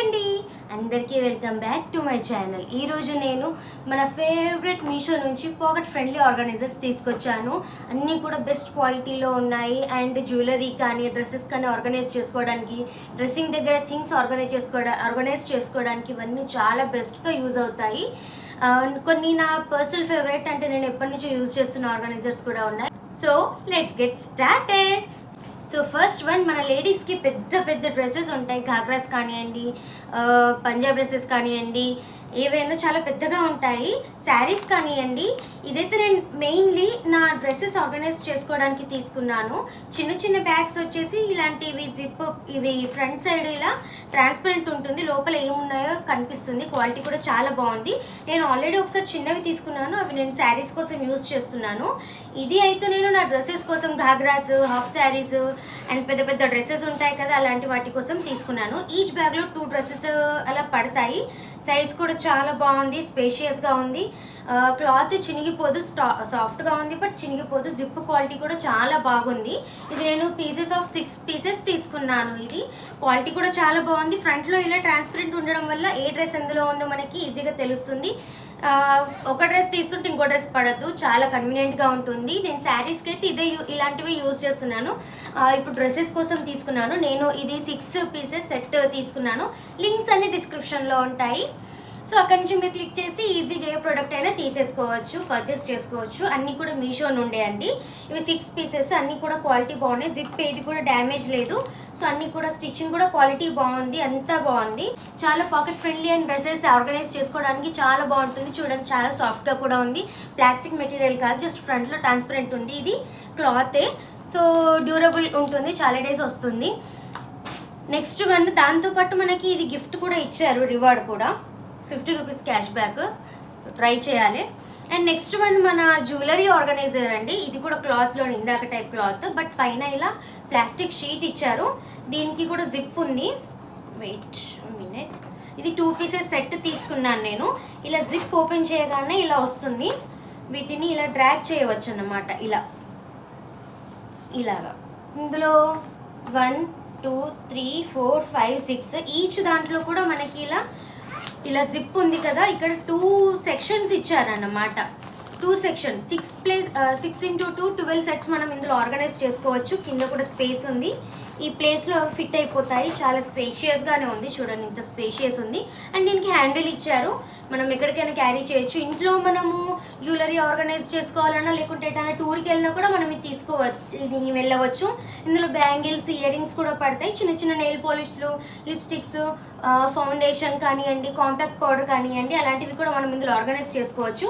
అండి, అందరికీ welcome back to my channel. ఈరోజు నేను మన ఫేవరెట్ మీషో నుంచి పాకెట్ ఫ్రెండ్లీ ఆర్గనైజర్స్ తీసుకొచ్చాను. అన్నీ కూడా బెస్ట్ క్వాలిటీలో ఉన్నాయి. అండ్ జ్యువెలరీ కానీ డ్రెస్సెస్ కానీ ఆర్గనైజ్ చేసుకోవడానికి, డ్రెస్సింగ్ దగ్గర థింగ్స్ ఆర్గనైజ్ చేసుకోవడానికి ఇవన్నీ చాలా బెస్ట్గా యూజ్ అవుతాయి. కొన్ని నా పర్సనల్ ఫేవరెట్ అంటే నేను ఎప్పటి నుంచో యూజ్ చేస్తున్న ఆర్గనైజర్స్ కూడా ఉన్నాయి. So let's get started. So first one, మన లేడీస్కి పెద్ద పెద్ద డ్రెస్సెస్ ఉంటాయి. ఘాగ్రాస్ కానివ్వండి, పంజాబ్ డ్రెస్సెస్ కానివ్వండి, ఏవైనా చాలా పెద్దగా ఉంటాయి. శారీస్ కానివ్వండి. ఇదైతే నేను మెయిన్లీ నా డ్రెస్సెస్ ఆర్గనైజ్ చేసుకోవడానికి తీసుకున్నాను. చిన్న చిన్న బ్యాగ్స్ వచ్చేసి ఇలాంటివి జిప్, ఇవి ఫ్రంట్ సైడ్ ఇలా ట్రాన్స్పరెంట్ ఉంటుంది, లోపల ఏమున్నాయో కనిపిస్తుంది. క్వాలిటీ కూడా చాలా బాగుంది. నేను ఆల్రెడీ ఒకసారి చిన్నవి తీసుకున్నాను, అవి నేను శారీస్ కోసం యూజ్ చేస్తున్నాను. ఇది అయితే నేను నా డ్రెస్సెస్ కోసం ఘాగ్రాస్, హాఫ్ శారీస్ అండ్ పెద్ద పెద్ద డ్రెస్సెస్ ఉంటాయి కదా, అలాంటి వాటి కోసం తీసుకున్నాను. ఈచ్ బ్యాగ్లో 2 డ్రెస్సెస్ అలా పడతాయి. సైజ్ కూడా చాలా బాగుంది, స్పేషియస్గా ఉంది. క్లాత్ చినిగిపోదు, సాఫ్ట్గా ఉంది, బట్ చినిగిపోదు. జిప్ క్వాలిటీ కూడా చాలా బాగుంది. ఇది నేను పీసెస్ ఆఫ్ 6 పీసెస్ తీసుకున్నాను. ఇది క్వాలిటీ కూడా చాలా బాగుంది. ఫ్రంట్లో ఇలా ట్రాన్స్పరెంట్ ఉండడం వల్ల ఏ డ్రెస్ ఎందులో ఉందో మనకి ఈజీగా తెలుస్తుంది. ఒక డ్రెస్ తీసుకుంటే ఇంకో డ్రెస్ పడద్దు, చాలా కన్వీనియంట్గా ఉంటుంది. నేను శారీస్కి అయితే ఇలాంటివి యూజ్ చేస్తున్నాను. ఇప్పుడు డ్రెస్సెస్ కోసం తీసుకున్నాను. నేను ఇది 6 పీసెస్ సెట్ తీసుకున్నాను. లింక్స్ అన్ని డిస్క్రిప్షన్లో ఉంటాయి. సో అక్కడి నుంచి మీరు క్లిక్ చేసి ఈజీగా ఏ ప్రోడక్ట్ అయినా తీసేసుకోవచ్చు, పర్చేస్ చేసుకోవచ్చు. అన్నీ కూడా మీషో నుండే అండి. ఇవి 6 పీసెస్, అన్నీ కూడా క్వాలిటీ బాగున్నాయి. జిప్ ఏది కూడా డ్యామేజ్ లేదు. సో అన్నీ కూడా స్టిచ్చింగ్ కూడా క్వాలిటీ బాగుంది, అంతా బాగుంది. చాలా pocket friendly and dresses organise చేసుకోవడానికి చాలా బాగుంటుంది. చూడండి, చాలా సాఫ్ట్గా కూడా ఉంది. ప్లాస్టిక్ మెటీరియల్ కాదు, జస్ట్ ఫ్రంట్లో ట్రాన్స్పరెంట్ ఉంది. ఇది క్లాతే, సో డ్యూరబుల్ ఉంటుంది, చాలా డేస్ వస్తుంది. నెక్స్ట్ వన్, దాంతోపాటు మనకి ఇది గిఫ్ట్ కూడా ఇచ్చారు, రివార్డ్ కూడా 50 rupees cash back. So try చేయాలి. అండ్ నెక్స్ట్ వన్ మన జ్యువెలరీ ఆర్గనైజర్ అండి. ఇది కూడా క్లాత్లో, ఇందాక టైప్ క్లాత్, బట్ పైన ఇలా ప్లాస్టిక్ షీట్ ఇచ్చారు. దీనికి కూడా జిప్ ఉంది. Wait minute. ఇది 2 పీసెస్ సెట్ తీసుకున్నాను నేను. ఇలా జిప్ ఓపెన్ చేయగానే ఇలా వస్తుంది. వీటిని ఇలా డ్రాగ్ చేయవచ్చు అన్నమాట, ఇలాగా. ఇందులో 1 2 3 4 5 6 ఈచ్ దాంట్లో కూడా మనకి ఇలా జిప్ ఉంది కదా. ఇక్కడ 2 సెక్షన్స్ ఇచ్చారన్నమాట. 2 సెక్షన్స్, 6x2 12 సెట్స్ మనం ఇందులో ఆర్గనైజ్ చేసుకోవచ్చు. కింద కూడా స్పేస్ ఉంది, ఈ ప్లేస్లో ఫిట్ అయిపోతాయి. చాలా స్పేషియస్గానే ఉంది, చూడండి ఇంత స్పేషియస్ ఉంది. అండ్ దీనికి హ్యాండిల్ ఇచ్చారు, మనం ఎక్కడికైనా క్యారీ చేయొచ్చు. ఇంట్లో మనము జ్యువెలరీ ఆర్గనైజ్ చేసుకోవాలన్నా, లేకుంటే ఎటైనా టూర్కి వెళ్ళినా కూడా మనం ఇది వెళ్ళవచ్చు. ఇందులో బ్యాంగిల్స్, ఇయర్ రింగ్స్ కూడా పడతాయి. చిన్న చిన్న నెయిల్ పాలిష్లు, లిప్స్టిక్స్, ఫౌండేషన్ కానివ్వండి, కాంపాక్ట్ పౌడర్ కానివ్వండి, అలాంటివి కూడా మనం ఇందులో ఆర్గనైజ్ చేసుకోవచ్చు.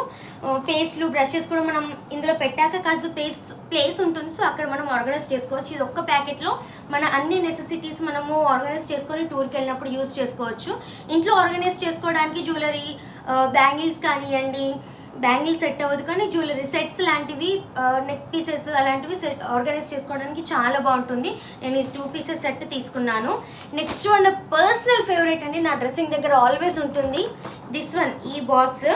పేస్ట్లు, బ్రషెస్ కూడా మనం ఇందులో పెట్టాక కాస్త ప్లేస్ ఉంటుంది, సో అక్కడ మనం ఆర్గనైజ్ చేసుకోవచ్చు. ఇది ఒక్క ప్యాకెట్లో మన అన్ని నెసెసిటీస్ మనము ఆర్గనైజ్ చేసుకొని టూర్కి వెళ్ళినప్పుడు యూజ్ చేసుకోవచ్చు. ఇంట్లో ఆర్గనైజ్ చేసుకోవడానికి జ్యువెలరీ, బ్యాంగిల్స్ కానివ్వండి, బ్యాంగిల్స్ సెట్ అవ్వదు, కానీ జ్యువెలరీ సెట్స్ లాంటివి, నెక్ పీసెస్ అలాంటివి ఆర్గనైజ్ చేసుకోవడానికి చాలా బాగుంటుంది. నేను ఇది 2 పీసెస్ సెట్ తీసుకున్నాను. నెక్స్ట్ వన్, పర్సనల్ ఫేవరెట్ అండి, నా డ్రెస్సింగ్ దగ్గర ఆల్వేస్ ఉంటుంది. దిస్ వన్, ఈ బాక్స్.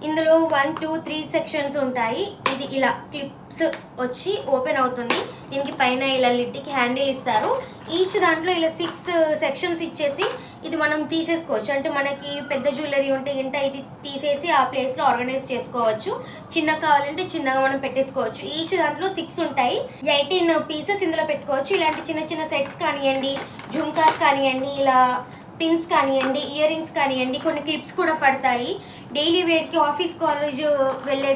ఇందులో 1 2 3 సెక్షన్స్ ఉంటాయి. ఇది ఇలా క్లిప్స్ వచ్చి ఓపెన్ అవుతుంది. దీనికి పైన ఇలా లిడ్కి హ్యాండిల్ ఇస్తారు. ఈచ్ దాంట్లో ఇలా 6 సెక్షన్స్ ఇచ్చేసి ఇది మనం తీసేసుకోవచ్చు. అంటే మనకి పెద్ద జ్యువెలరీ ఉంటే ఇది తీసేసి ఆ ప్లేస్లో ఆర్గనైజ్ చేసుకోవచ్చు. చిన్నగా కావాలంటే చిన్నగా మనం పెట్టేసుకోవచ్చు. ఈచ్ దాంట్లో 6 ఉంటాయి. 18 పీసెస్ ఇందులో పెట్టుకోవచ్చు. ఇలాంటి చిన్న చిన్న సెట్స్ కానివ్వండి, జుమ్కాస్ కానివ్వండి, ఇలా పిన్స్ కానివ్వండి, ఇయర్ రింగ్స్ కానివ్వండి, కొన్ని క్లిప్స్ కూడా పడతాయి. డైలీ వేర్కి ఆఫీస్, కాలేజ్ వెళ్ళే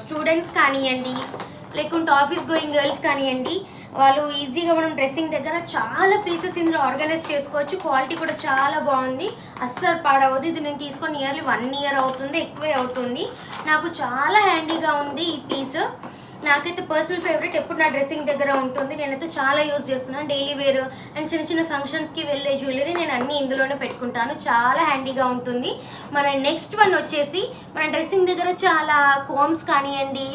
స్టూడెంట్స్ కానివ్వండి, లేకుంటే ఆఫీస్ గోయింగ్ గర్ల్స్ కానివ్వండి, వాళ్ళు ఈజీగా మనం డ్రెస్సింగ్ దగ్గర చాలా పీసెస్ ఇందులో ఆర్గనైజ్ చేసుకోవచ్చు. క్వాలిటీ కూడా చాలా బాగుంది, అస్సలు పాడవద్దు. ఇది నేను తీసుకొని నియర్లీ 1 ఇయర్ అవుతుంది, ఎక్కువే అవుతుంది. నాకు చాలా హ్యాండీగా ఉంది ఈ పీస్. నాకైతే పర్సనల్ ఫేవరెట్, ఎప్పుడు నా డ్రెస్సింగ్ దగ్గర ఉంటుంది. నేనైతే చాలా యూజ్ చేస్తున్నాను. డైలీ వేర్ అండ్ చిన్న చిన్న ఫంక్షన్స్కి వెళ్ళే జ్యువెలరీ నేను అన్నీ ఇందులోనే పెట్టుకుంటాను. చాలా హ్యాండీగా ఉంటుంది. మన నెక్స్ట్ వన్ వచ్చేసి, మన డ్రెస్సింగ్ దగ్గర చాలా కోమ్స్ కానివ్వండి,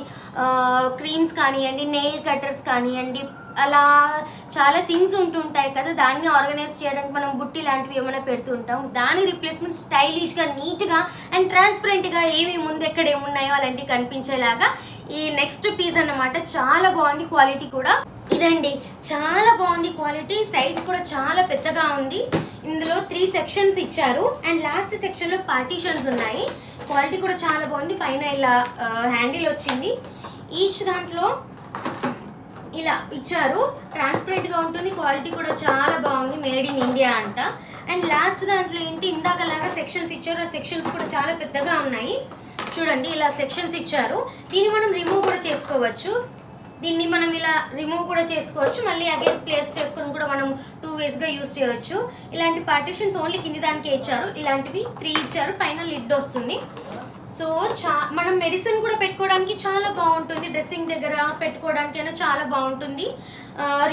క్రీమ్స్ కానివ్వండి, నెయిల్ కట్టర్స్ కానివ్వండి, అలా చాలా థింగ్స్ ఉంటుంటాయి కదా, దాన్ని ఆర్గనైజ్ చేయడానికి మనం బుట్టి లాంటివి ఏమైనా పెడుతుంటాం. దాని రిప్లేస్మెంట్ స్టైలిష్గా, నీట్గా అండ్ ట్రాన్స్పరెంట్గా ఏవి ముందు ఎక్కడ ఏమున్నాయో అలాంటివి కనిపించేలాగా ఈ నెక్స్ట్ పీస్ అన్నమాట. చాలా బాగుంది, క్వాలిటీ కూడా. ఇదండి, చాలా బాగుంది క్వాలిటీ. సైజ్ కూడా చాలా పెద్దగా ఉంది. ఇందులో 3 3 సెక్షన్స్ ఇచ్చారు. అండ్ లాస్ట్ సెక్షన్లో పార్టీషన్స్ ఉన్నాయి. క్వాలిటీ కూడా చాలా బాగుంది. పైన ఇలా హ్యాండిల్ వచ్చింది. ఈచ్ దాంట్లో ఇలా ఇచ్చారు. ట్రాన్స్పరెంట్గా ఉంటుంది. క్వాలిటీ కూడా చాలా బాగుంది. మేడ్ ఇన్ ఇండియా అంట. అండ్ లాస్ట్ దాంట్లో ఏంటి, ఇందాకలాగా సెక్షన్స్ ఇచ్చారు. ఆ సెక్షన్స్ కూడా చాలా పెద్దగా ఉన్నాయి. చూడండి, ఇలా సెక్షన్స్ ఇచ్చారు. దీన్ని మనం రిమూవ్ కూడా చేసుకోవచ్చు. దీన్ని మనం ఇలా రిమూవ్ కూడా చేసుకోవచ్చు. మళ్ళీ అగైన్ ప్లేస్ చేసుకొని కూడా మనం 2 వేస్గా యూజ్ చేయవచ్చు. ఇలాంటి పార్టీషన్స్ ఓన్లీ కింది దానికే ఇచ్చారు. ఇలాంటివి 3 ఇచ్చారు. పైన లిడ్ వస్తుంది. సో మనం మెడిసిన్ కూడా పెట్టుకోవడానికి చాలా బాగుంటుంది. డ్రెస్సింగ్ దగ్గర పెట్టుకోవడానికి అయినా చాలా బాగుంటుంది.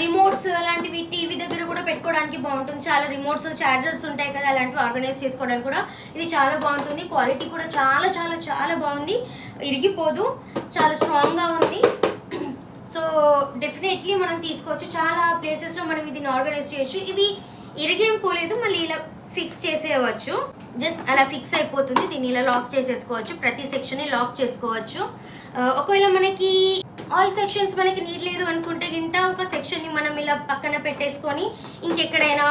రిమోట్స్ అలాంటివి టీవీ దగ్గర కూడా పెట్టుకోవడానికి బాగుంటుంది. చాలా రిమోట్స్, ఛార్జర్స్ ఉంటాయి కదా, అలాంటివి ఆర్గనైజ్ చేసుకోవడానికి కూడా ఇది చాలా బాగుంటుంది. క్వాలిటీ కూడా చాలా చాలా చాలా బాగుంది. ఇరిగిపోదు, చాలా స్ట్రాంగ్గా ఉంది. సో డెఫినెట్లీ మనం తీసుకోవచ్చు. చాలా ప్లేసెస్లో మనం ఇది ఆర్గనైజ్ చేయొచ్చు. ఇవి ఇరిగేం పోలేదు, మళ్ళీ ఇలా ఫిక్స్ చేసేయవచ్చు. జస్ట్ అలా ఫిక్స్ అయిపోతుంది. దీన్ని ఇలా లాక్ చేసేసుకోవచ్చు. ప్రతి సెక్షన్ని లాక్ చేసుకోవచ్చు. ఒకవేళ మనకి ఆల్ సెక్షన్స్ మనకి నీడ్ లేదు అనుకుంటే గింట ఒక సెక్షన్ని మనం ఇలా పక్కన పెట్టేసుకొని ఇంకెక్కడైనా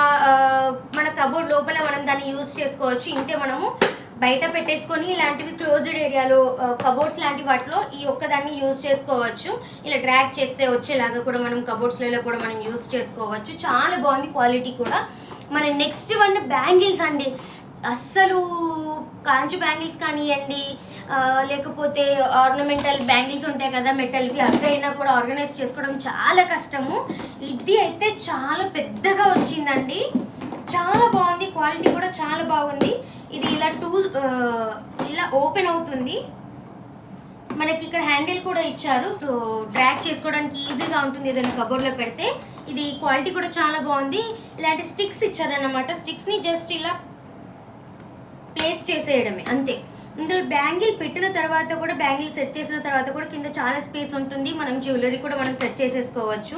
మన కబోర్డ్ లోపల మనం దాన్ని యూజ్ చేసుకోవచ్చు. ఇంతే మనము బయట పెట్టేసుకొని ఇలాంటివి క్లోజ్డ్ ఏరియాలో కబోర్డ్స్ లాంటి వాటిలో ఈ ఒక్కదాన్ని యూజ్ చేసుకోవచ్చు. ఇలా డ్రాగ్ చేస్తే వచ్చేలాగా కూడా మనం కబోర్డ్స్లలో కూడా మనం యూజ్ చేసుకోవచ్చు. చాలా బాగుంది క్వాలిటీ కూడా. మన నెక్స్ట్ వన్ బ్యాంగిల్స్ అండి. అస్సలు కాంచు బ్యాంగిల్స్ కానివ్వండి, లేకపోతే ఆర్నమెంటల్ బ్యాంగిల్స్ ఉంటాయి కదా మెటల్వి, అక్కడైనా కూడా ఆర్గనైజ్ చేసుకోవడం చాలా కష్టము. ఇది అయితే చాలా పెద్దగా వచ్చిందండి. చాలా బాగుంది. క్వాలిటీ కూడా చాలా బాగుంది. ఇది ఇలా ఇలా ఓపెన్ అవుతుంది. మనకి ఇక్కడ హ్యాండిల్ కూడా ఇచ్చారు. సో డ్రాగ్ చేసుకోవడానికి ఈజీగా ఉంటుంది ఏదైనా కబోర్డ్లో పెడితే. ఇది క్వాలిటీ కూడా చాలా బాగుంది. ఇలాంటి స్టిక్స్ ఇచ్చారన్నమాట. స్టిక్స్ని జస్ట్ ఇలా ప్లేస్ చేసేయడమే అంతే. ఇందులో బ్యాంగిల్ పెట్టిన తర్వాత కూడా, బ్యాంగిల్ సెట్ చేసిన తర్వాత కూడా కింద చాలా స్పేస్ ఉంటుంది. మనం జ్యువెలరీ కూడా మనం సెట్ చేసేసుకోవచ్చు.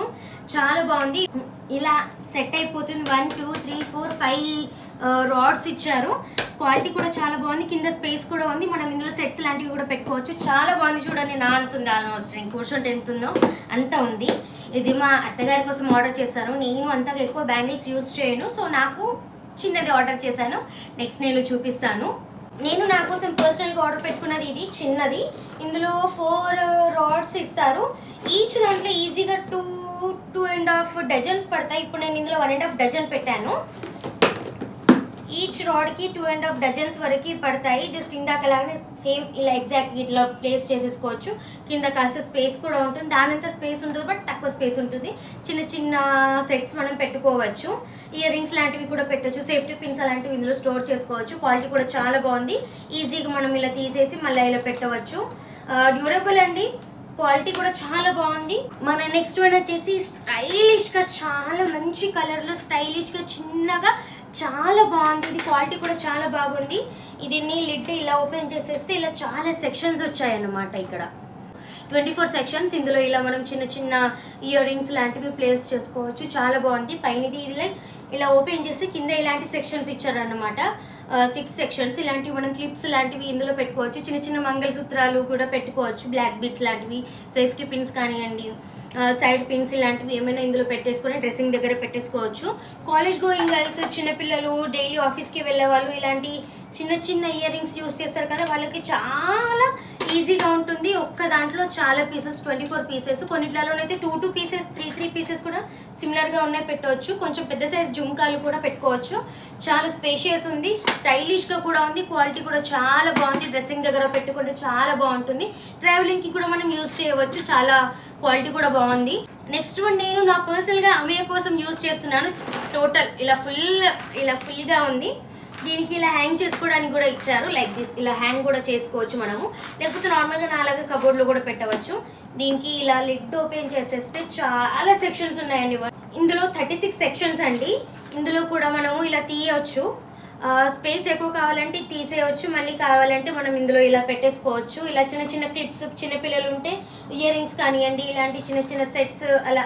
చాలా బాగుంది. ఇలా సెట్ అయిపోతుంది. 1 2 3 4 5 రాడ్స్ ఇచ్చారు. క్వాలిటీ కూడా చాలా బాగుంది. కింద స్పేస్ కూడా ఉంది. మనం ఇందులో సెట్స్ లాంటివి కూడా పెట్టుకోవచ్చు. చాలా బాగుంది. చూడండి, నా అంత ఉంది. ఆల్మోస్ట్ నేను కూర్చుంటే ఎంత ఉందో అంత ఉంది. ఇది మా అత్తగారి కోసం ఆర్డర్ చేశాను. నేను అంతగా ఎక్కువ బ్యాంగిల్స్ యూజ్ చేయను. సో నాకు చిన్నది ఆర్డర్ చేశాను. నెక్స్ట్ నేను చూపిస్తాను. నేను నా కోసం పర్సనల్గా ఆర్డర్ పెట్టుకున్నది ఇది చిన్నది. ఇందులో 4 రాడ్స్ ఇస్తారు. ఈచ్ దాంట్లో ఈజీగా 2.5 డజన్స్ పడతాయి. ఇప్పుడు నేను ఇందులో 1.5 డజన్ పెట్టాను. ఈచ్ రాడ్కి 2.5 డజన్స్ వరకు పడతాయి. జస్ట్ ఇందాకలాగానే సేమ్ ఇలా ఎగ్జాక్ట్ ఇట్లా ప్లేస్ చేసేసుకోవచ్చు. కింద కాస్త స్పేస్ కూడా ఉంటుంది. దానంతా స్పేస్ ఉంటుంది, బట్ తక్కువ స్పేస్ ఉంటుంది. చిన్న చిన్న సెట్స్ మనం పెట్టుకోవచ్చు. ఇయర్ రింగ్స్ లాంటివి కూడా పెట్టవచ్చు. సేఫ్టీ పిన్స్ అలాంటివి ఇందులో స్టోర్ చేసుకోవచ్చు. క్వాలిటీ కూడా చాలా బాగుంది. ఈజీగా మనం ఇలా తీసేసి మళ్ళీ ఇలా పెట్టవచ్చు. డ్యూరబుల్ అండి. క్వాలిటీ కూడా చాలా బాగుంది. మన నెక్స్ట్ వన్ వచ్చేసి స్టైలిష్గా, చాలా మంచి కలర్లో స్టైలిష్గా చిన్నగా చాలా బాగుంది. ఇది క్వాలిటీ కూడా చాలా బాగుంది. దీన్ని లిడ్ ఇలా ఓపెన్ చేసేస్తే ఇలా చాలా సెక్షన్స్ వచ్చాయన్నమాట. ఇక్కడ 24 సెక్షన్స్. ఇందులో ఇలా మనం చిన్న చిన్న ఇయర్ రింగ్స్ లాంటివి ప్లేస్ చేసుకోవచ్చు. చాలా బాగుంది. పైనది ఇలా ఓపెన్ చేసి కింద ఇలాంటి సెక్షన్స్ ఇచ్చారన్నమాట. 6 సెక్షన్స్. ఇలాంటివి మనం క్లిప్స్ లాంటివి ఇందులో పెట్టుకోవచ్చు. చిన్న చిన్న మంగళసూత్రాలు కూడా పెట్టుకోవచ్చు. బ్లాక్ బీడ్స్ లాంటివి, సేఫ్టీ పిన్స్ కానివ్వండి, సైడ్ పిన్స్ ఇలాంటివి ఏమైనా ఇందులో పెట్టేసుకొని డ్రెస్సింగ్ దగ్గర పెట్టేసుకోవచ్చు. కాలేజ్ గోయింగ్ గర్ల్స్, చిన్నపిల్లలు, డైలీ ఆఫీస్కి వెళ్ళే వాళ్ళు ఇలాంటి చిన్న చిన్న ఇయర్ రింగ్స్ యూస్ చేస్తారు కదా, వాళ్ళకి చాలా ఈజీగా ఉంటుంది. ఒక్క దాంట్లో చాలా పీసెస్, 24 పీసెస్. కొన్నిట్లలోనైతే 2 పీసెస్, 3 పీసెస్ కూడా సిమిలర్గా ఉన్నాయి పెట్టవచ్చు. కొంచెం పెద్ద సైజ్ జుంకాలు కూడా పెట్టుకోవచ్చు. చాలా స్పేషియస్ ఉంది. స్టైలిష్గా కూడా ఉంది. క్వాలిటీ కూడా చాలా బాగుంది. డ్రెస్సింగ్ దగ్గర పెట్టుకుంటే చాలా బాగుంటుంది. ట్రావెలింగ్కి కూడా మనం యూజ్ చేయవచ్చు. చాలా క్వాలిటీ కూడా బాగుంది. నెక్స్ట్ వన్ నేను నా పర్సనల్గా అమ్మయ్య కోసం యూజ్ చేస్తున్నాను. టోటల్ ఇలా ఫుల్గా ఉంది. దీనికి ఇలా హ్యాంగ్ చేసుకోవడానికి కూడా ఇచ్చారు. లైక్ దిస్ ఇలా హ్యాంగ్ కూడా చేసుకోవచ్చు మనము. లేకపోతే నార్మల్గా నాలాగా కబోర్డ్లో కూడా పెట్టవచ్చు. దీనికి ఇలా లిడ్ ఓపెన్ చేసేస్తే చాలా సెక్షన్స్ ఉన్నాయండి. ఇందులో 36 సెక్షన్స్ అండి. ఇందులో కూడా మనము ఇలా తీయవచ్చు. స్పేస్ ఎక్కువ కావాలంటే తీసేయవచ్చు. మళ్ళీ కావాలంటే మనం ఇందులో ఇలా పెట్టేసుకోవచ్చు. ఇలా చిన్న చిన్న క్లిప్స్, చిన్నపిల్లలు ఉంటే ఇయర్ రింగ్స్ కానివ్వండి, ఇలాంటి చిన్న చిన్న సెట్స్ అలా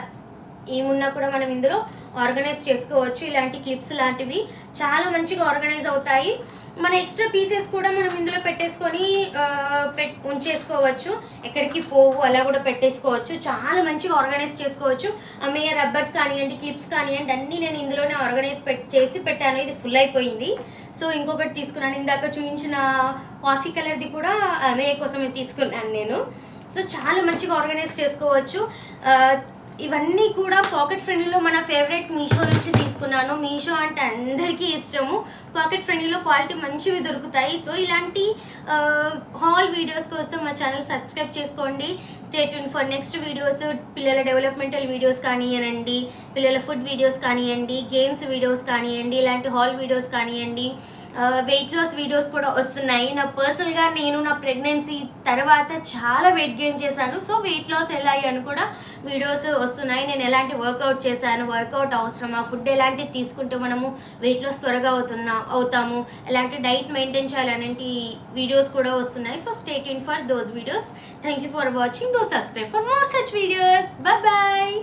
ఏమున్నా కూడా మనం ఇందులో ఆర్గనైజ్ చేసుకోవచ్చు. ఇలాంటి క్లిప్స్ లాంటివి చాలా మంచిగా ఆర్గనైజ్ అవుతాయి. మన ఎక్స్ట్రా పీసెస్ కూడా మనం ఇందులో పెట్టేసుకొని ఉంచేసుకోవచ్చు, ఎక్కడికి పోవు, అలా కూడా పెట్టేసుకోవచ్చు. చాలా మంచిగా ఆర్గనైజ్ చేసుకోవచ్చు. మీ రబ్బర్స్ కానివ్వండి, క్లిప్స్ కానివ్వండి, అన్నీ నేను ఇందులోనే ఆర్గనైజ్ చేసి పెట్టాను. ఇది ఫుల్ అయిపోయింది. సో ఇంకొకటి తీసుకున్నాను, ఇందాక చూపించిన కాఫీ కలర్ది కూడా మే కోసమే తీసుకున్నాను నేను. సో చాలా మంచిగా ఆర్గనైజ్ చేసుకోవచ్చు. ఇవన్నీ కూడా పాకెట్ ఫ్రెండ్లీలో మన ఫేవరెట్ మీషో నుంచి తీసుకున్నాను. మీషో అంటే అందరికీ ఇష్టము. పాకెట్ ఫ్రెండ్లీలో క్వాలిటీ మంచివి దొరుకుతాయి. సో ఇలాంటి హాల్ వీడియోస్ కోసం మా ఛానల్ సబ్స్క్రైబ్ చేసుకోండి. Stay tune for next videos. పిల్లల డెవలప్మెంటల్ వీడియోస్ కానివ్వండి, పిల్లల ఫుడ్ వీడియోస్ కానివ్వండి, గేమ్స్ వీడియోస్ కానివ్వండి, ఇలాంటి హాల్ వీడియోస్ కానివ్వండి, వెయిట్ లాస్ వీడియోస్ కూడా వస్తున్నాయి. నా పర్సనల్గా నేను నా ప్రెగ్నెన్సీ తర్వాత చాలా వెయిట్ గెయిన్ చేశాను. సో వెయిట్ లాస్ ఎలా అని కూడా వీడియోస్ వస్తున్నాయి. నేను ఎలాంటి వర్కౌట్ చేశాను, వర్కౌట్ అవసరమా, ఫుడ్ ఎలాంటివి తీసుకుంటే మనము వెయిట్ లాస్ త్వరగా అవుతాము, ఎలాంటి డైట్ మెయింటైన్ చేయాలనేటి వీడియోస్ కూడా వస్తున్నాయి. So stay tune for those videos. Thank you for watching. Do subscribe for more such videos. Bye bye.